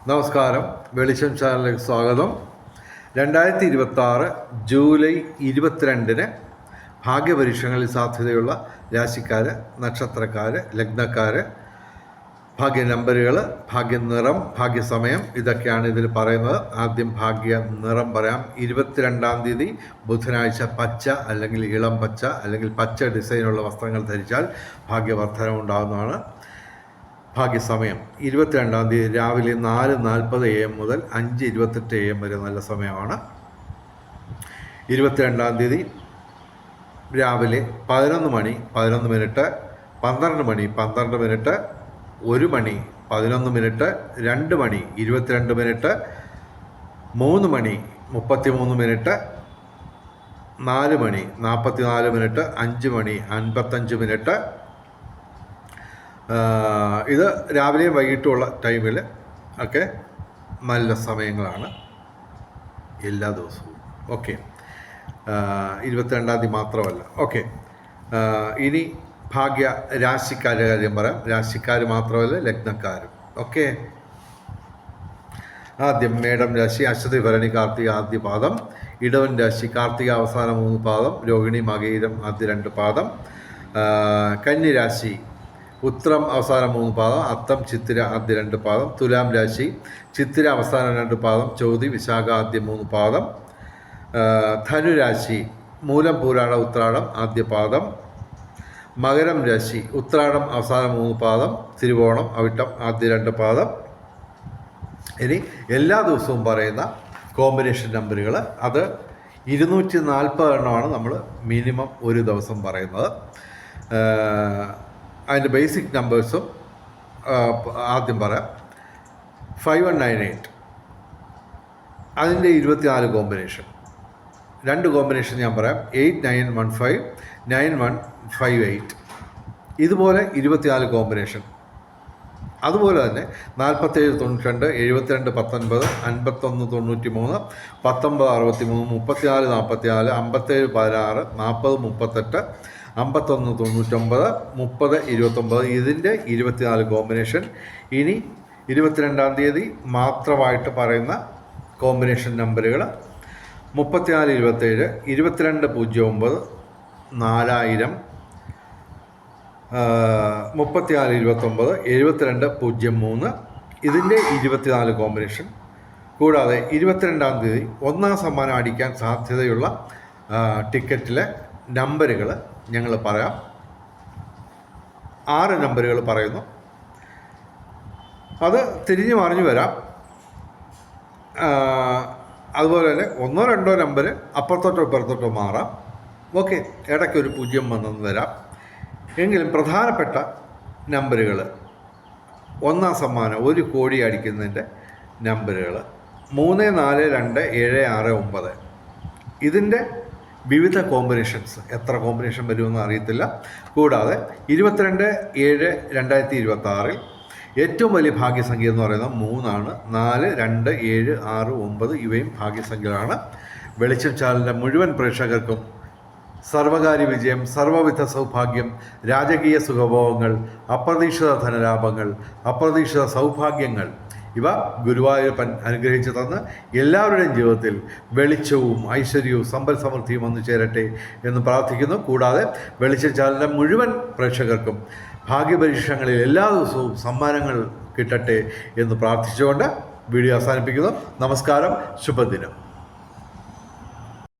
നമസ്കാരം, വെളിച്ചം ചാനലിലേക്ക് സ്വാഗതം. 2026 ജൂലൈ 22 ഭാഗ്യപരീക്ഷണങ്ങളിൽ സാധ്യതയുള്ള രാശിക്കാർ, നക്ഷത്രക്കാർ, ലഗ്നക്കാർ, ഭാഗ്യ നമ്പറുകൾ, ഭാഗ്യ നിറം, ഭാഗ്യസമയം ഇതൊക്കെയാണ് ഇതിൽ പറയുന്നത്. ആദ്യം ഭാഗ്യ നിറം പറയാം. 22-ാം തീയതി ബുധനാഴ്ച പച്ച അല്ലെങ്കിൽ ഇളം പച്ച അല്ലെങ്കിൽ പച്ച ഡിസൈനുള്ള വസ്ത്രങ്ങൾ ധരിച്ചാൽ ഭാഗ്യവർദ്ധനം ഉണ്ടാകുന്നതാണ്. ഭാഗ്യസമയം 22-ാം തീയതി രാവിലെ 4:40 AM മുതൽ 5:28 AM വരെ നല്ല സമയമാണ്. 22-ാം തീയതി രാവിലെ 11 മണി 11 മിനിറ്റ്, 12 മണി 12 മിനിറ്റ്, 1 മണി 11 മിനിറ്റ്, 2 മണി 22 മിനിറ്റ്, 3 മണി 33 മിനിറ്റ്, 4 മണി 44 മിനിറ്റ്, 5 മണി 55 മിനിറ്റ്. ഇത് രാവിലെയും വൈകിട്ടുമുള്ള ടൈമിൽ ഒക്കെ നല്ല സമയങ്ങളാണ് എല്ലാ ദിവസവും. ഓക്കെ, 22-ാം തീയതി മാത്രമല്ല. ഓക്കെ, ഇനി ഭാഗ്യ രാശിക്കാരുടെ കാര്യം പറയാം. രാശിക്കാർ മാത്രമല്ല, ലഗ്നക്കാരും. ഓക്കെ, ആദ്യം മേടം രാശി അശ്വതി ഭരണി കാർത്തിക ആദ്യ പാദം, ഇടവൻ രാശി കാർത്തിക അവസാന 3 പാദം, രോഹിണി മകയിരം ആദ്യ 2 പാദം, കന്നി രാശി ഉത്രം അവസാന 3 പാദം, അത്തം ചിത്തിര ആദ്യ 2 പാദം, തുലാം രാശി ചിത്തിര അവസാന 2 പാദം, ചോതി വിശാഖ ആദ്യ 3 പാദം, ധനുരാശി മൂലം പൂരാട ഉത്രാടം ആദ്യ പാദം, മകരം രാശി ഉത്രാടം അവസാന 3 പാദം, തിരുവോണം അവിട്ടം ആദ്യ 2 പാദം. ഇനി എല്ലാ ദിവസവും പറയുന്ന കോമ്പിനേഷൻ നമ്പറുകൾ, അത് 240 എണ്ണമാണ് നമ്മൾ മിനിമം ഒരു ദിവസം പറയുന്നത്. അതിൻ്റെ ബേസിക് നമ്പേഴ്സും ആദ്യം പറയാം. 5198 അതിൻ്റെ 24 കോമ്പിനേഷൻ. 2 കോമ്പിനേഷൻ ഞാൻ പറയാം. 8915 9158 ഇതുപോലെ 24 കോമ്പിനേഷൻ. അതുപോലെ തന്നെ 4792 72 19 51 93 19 63 34 44 57 16 40 38 51 99 30 29 ഇതിൻ്റെ 24 കോമ്പിനേഷൻ. ഇനി 22-ാം തീയതി മാത്രമായിട്ട് പറയുന്ന കോമ്പിനേഷൻ നമ്പറുകൾ 34 27 22 09 4000 34 29 72 03 ഇതിൻ്റെ 24 കോമ്പിനേഷൻ. കൂടാതെ 22-ാം തീയതി 1-ാം സമ്മാനം അടിക്കാൻ സാധ്യതയുള്ള ടിക്കറ്റിലെ നമ്പറുകൾ ഞങ്ങൾ പറയാം. 6 നമ്പറുകൾ പറയുന്നു. അത് തിരിഞ്ഞു മറിഞ്ഞു വരാം. അതുപോലെ തന്നെ 1-2 നമ്പർ അപ്പുറത്തോട്ടോ ഇപ്പുറത്തോട്ടോ മാറാം. ഓക്കെ, ഇടയ്ക്കൊരു 0 വന്നെന്ന് വരാം. എങ്കിലും പ്രധാനപ്പെട്ട നമ്പറുകൾ, 1-ാം സമ്മാനം 1 കോടി അടിക്കുന്നതിൻ്റെ നമ്പറുകൾ 3 4 2 7 6 9 ഇതിൻ്റെ വിവിധ കോമ്പിനേഷൻസ്. എത്ര കോമ്പിനേഷൻ വരുമെന്ന് അറിയത്തില്ല. കൂടാതെ 22/7/2026 ഏറ്റവും വലിയ ഭാഗ്യസംഖ്യ എന്ന് പറയുന്നത് 3 4 2 7 6 9 ഇവയും ഭാഗ്യസംഖ്യകളാണ്. വെളിച്ചം ചാനലിൻ്റെ മുഴുവൻ പ്രേക്ഷകർക്കും സർവകാര്യ വിജയം, സർവവിധ സൗഭാഗ്യം, രാജകീയ സുഖഭോഗങ്ങൾ, അപ്രതീക്ഷിത ധനലാഭങ്ങൾ, അപ്രതീക്ഷിത സൗഭാഗ്യങ്ങൾ ഇവ ഗുരുവായൂരപ്പൻ അനുഗ്രഹിച്ചു തന്ന് എല്ലാവരുടെയും ജീവിതത്തിൽ വെളിച്ചവും ഐശ്വര്യവും സമ്പൽ സമൃദ്ധിയും വന്നു ചേരട്ടെ എന്ന് പ്രാർത്ഥിക്കുന്നു. കൂടാതെ വെളിച്ചം ചാനലിൻ്റെ മുഴുവൻ പ്രേക്ഷകർക്കും ഭാഗ്യപരീക്ഷണങ്ങളിൽ എല്ലാ ദിവസവും സമ്മാനങ്ങൾ കിട്ടട്ടെ എന്ന് പ്രാർത്ഥിച്ചുകൊണ്ട് വീഡിയോ അവസാനിപ്പിക്കുന്നു. നമസ്കാരം, ശുഭദിനം.